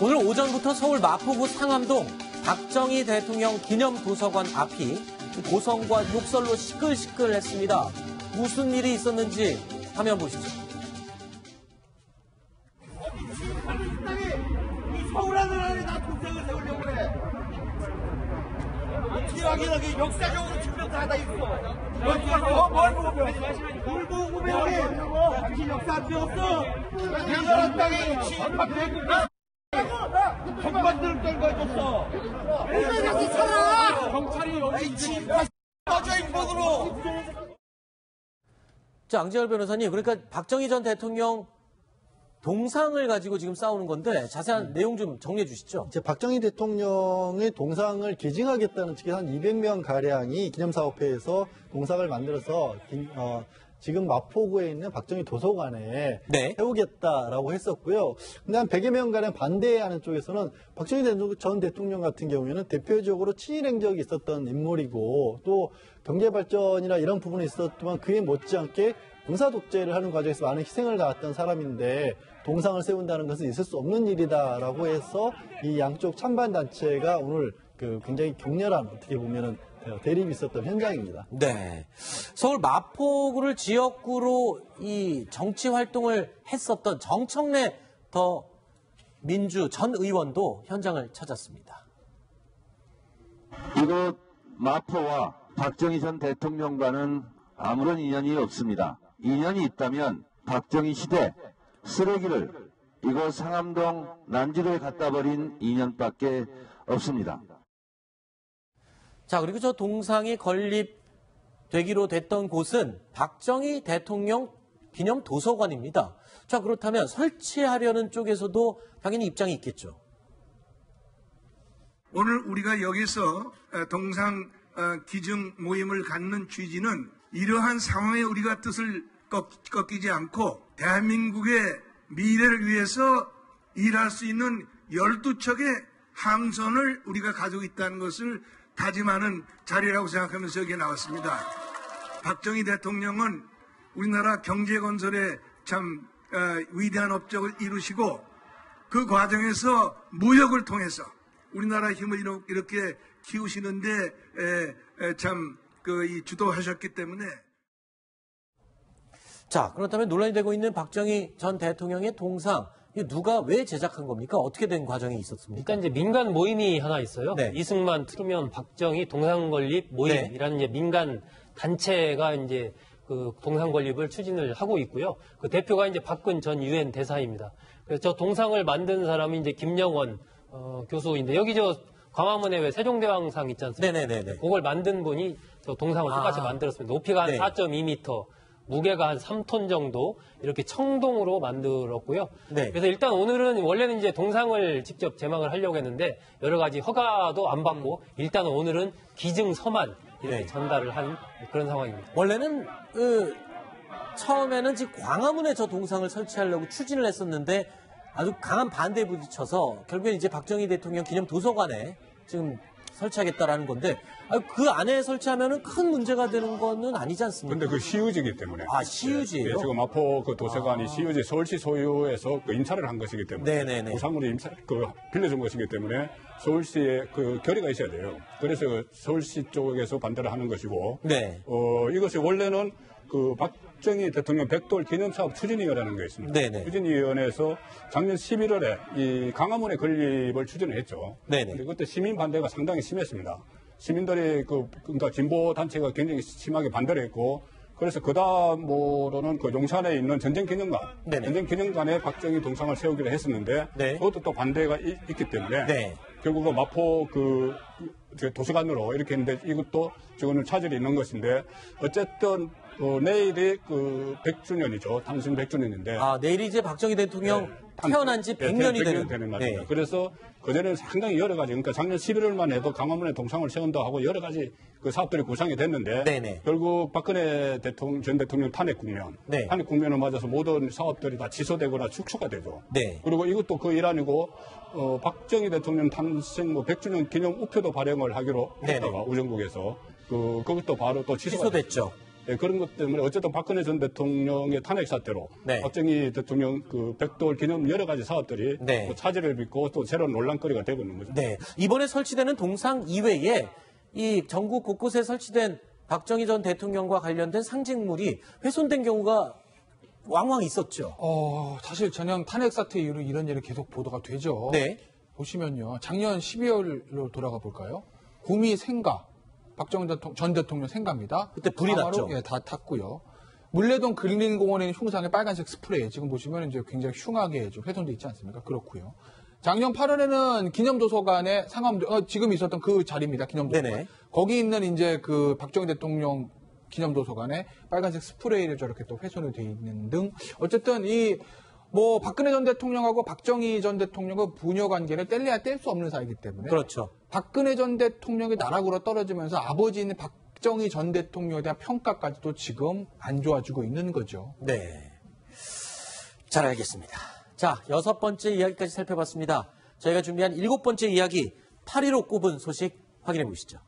오늘 오전부터 서울 마포구 상암동 박정희 대통령 기념도서관 앞이 고성과 욕설로 시끌시끌했습니다. 무슨 일이 있었는지 화면 보시죠. 서울 안에 나 동생을 세우려고 그래. 어떻게 확인하게 역사적으로 증명다 하나 있어. 뭘 보고 배웠어? 뭘 보고 배웠니? 당신 역사 안 배웠어? 내가 땅에 친박대국가 경관들을 떨궈줬어. 왜 다시 쳐라? 경찰이 여기 친박 꺼져 인본으로. 자, 앙지열 변호사님, 그러니까 박정희 전 대통령 동상을 가지고 지금 싸우는 건데 자세한 내용 좀 정리해 주시죠. 이제 박정희 대통령의 동상을 개징하겠다는 측에서 한 200명 가량이 기념사업회에서 동상을 만들어서 지금 마포구에 있는 박정희 도서관에 세우겠다라고 했었고요. 근데 한 100여 명 가량 반대하는 쪽에서는 박정희 전 대통령 같은 경우에는 대표적으로 친일 행적이 있었던 인물이고 또 경제 발전이나 이런 부분이 있었지만 그에 못지않게 군사 독재를 하는 과정에서 많은 희생을 가했던 사람인데 동상을 세운다는 것은 있을 수 없는 일이다라고 해서 이 양쪽 찬반 단체가 오늘 굉장히 격렬한 어떻게 보면은 대립이 있었던 현장입니다. 네, 서울 마포구를 지역구로 이 정치 활동을 했었던 정청래 더 민주 전 의원도 현장을 찾았습니다. 이곳 마포와 박정희 전 대통령과는 아무런 인연이 없습니다. 인연이 있다면 박정희 시대 쓰레기를 이곳 상암동 난지도에 갖다 버린 인연밖에 없습니다. 자, 그리고 저 동상이 건립되기로 됐던 곳은 박정희 대통령 기념 도서관입니다. 자, 그렇다면 설치하려는 쪽에서도 당연히 입장이 있겠죠. 오늘 우리가 여기서 동상 기증 모임을 갖는 취지는 이러한 상황에 우리가 뜻을 꺾이지 않고 대한민국의 미래를 위해서 일할 수 있는 12척의 함선을 우리가 가지고 있다는 것을 다짐하는 자리라고 생각하면서 여기에 나왔습니다. 박정희 대통령은 우리나라 경제 건설에 참 위대한 업적을 이루시고 그 과정에서 무역을 통해서 우리나라 힘을 이렇게 키우시는데 참 주도하셨기 때문에. 자, 그렇다면 논란이 되고 있는 박정희 전 대통령의 동상, 누가 왜 제작한 겁니까? 어떻게 된 과정이 있었습니까? 일단 이제 민간 모임이 하나 있어요. 네. 이승만, 트루먼, 박정희 동상 건립 모임이라는 이제 민간 단체가 이제 그 동상 건립을 추진을 하고 있고요. 그 대표가 이제 박근 전 유엔 대사입니다. 그래서 저 동상을 만든 사람이 이제 김영원 교수인데 여기 저 광화문에 왜 세종대왕상 있지 않습니까? 네네네. 그걸 만든 분이 저 동상을 똑같이 만들었습니다. 높이가 한 4.2m, 무게가 한 3톤 정도 이렇게 청동으로 만들었고요. 네. 그래서 일단 오늘은 원래는 이제 동상을 직접 제막을 하려고 했는데 여러 가지 허가도 안 받고 일단 오늘은 기증서만 이렇게 전달을 한 그런 상황입니다. 원래는 처음에는 지금 광화문에 저 동상을 설치하려고 추진을 했었는데 아주 강한 반대에 부딪혀서 결국엔 이제 박정희 대통령 기념 도서관에 지금 설치하겠다라는 건데 그 안에 설치하면은 큰 문제가 되는 거는 아니지 않습니까? 근데 그 시유지이기 때문에. 아, 시유지예요? 네, 지금 마포 그 도서관이 시유지 서울시 소유에서 그 임차를 한 것이기 때문에. 네네네. 우상으로 빌려준 것이기 때문에 서울시에 그 결의가 있어야 돼요. 그래서 서울시 쪽에서 반대를 하는 것이고. 네. 이것이 원래는 그 박정희 대통령 백돌 기념사업 추진위원회라는 게 있습니다. 네네. 추진위원회에서 작년 11월에 이 강화문의 건립을 추진을 했죠. 네네. 그때 시민 반대가 상당히 심했습니다. 시민들이 그러니까 진보 단체가 굉장히 심하게 반대를 했고, 그래서 그 다음으로는 그 용산에 있는 전쟁기념관, 전쟁기념관에 박정희 동상을 세우기로 했었는데, 그것도 또 반대가 있기 때문에, 결국은 마포 도서관으로 이렇게 했는데 이것도 지금은 차질이 있는 것인데, 어쨌든 내일이 100주년이죠. 탄생 100주년인데. 아, 내일이 이제 박정희 대통령 태어난 지 100년이 되는 날입니다. 그래서 그전에는 상당히 여러 가지, 그러니까 작년 11월만 해도 강화문에 동상을 세운다 하고 여러 가지 그 사업들이 구상이 됐는데, 결국 박근혜 전 대통령 탄핵 국면, 탄핵 국면을 맞아서 모든 사업들이 다 취소되거나 축소가 되죠. 그리고 이것도 그 일환이고, 박정희 대통령 탄생 100주년 기념 우표도 발행을 하기로 했다가 우정국에서 그것도 바로 또 취소됐죠. 예, 그런 것 때문에 어쨌든 박근혜 전 대통령의 탄핵 사태로 네. 박정희 대통령 그 백돌 기념 여러 가지 사업들이 네. 또 차질을 빚고 또 새로운 논란거리가 되고 있는 거죠. 네. 이번에 설치되는 동상 이외에 이 전국 곳곳에 설치된 박정희 전 대통령과 관련된 상징물이 훼손된 경우가 왕왕 있었죠. 사실 전형 탄핵 사태 이후로 이런 일이 계속 보도가 되죠. 네. 보시면요. 작년 12월로 돌아가 볼까요? 구미 생가, 박정희 전 대통령 생가입니다. 그때 불이 났죠. 예, 다 탔고요. 물레동 근린공원에 있는 흉상에 빨간색 스프레이, 지금 보시면 이제 굉장히 흉하게 좀 훼손돼 있지 않습니까? 그렇고요. 작년 8월에는 기념도서관에 지금 있었던 그 자리입니다. 기념도서관. 네네. 거기 있는 이제 그 박정희 대통령 기념도서관에 빨간색 스프레이를 저렇게 또 훼손이 돼 있는 등 어쨌든 박근혜 전 대통령하고 박정희 전 대통령의 부녀 관계를 뗄래야 뗄 수 없는 사이이기 때문에 그렇죠. 박근혜 전 대통령이 나락으로 떨어지면서 아버지인 박정희 전 대통령에 대한 평가까지도 지금 안 좋아지고 있는 거죠. 네. 잘 알겠습니다. 자, 6번째 이야기까지 살펴봤습니다. 저희가 준비한 7번째 이야기 8.15 꼽은 소식 확인해 보시죠.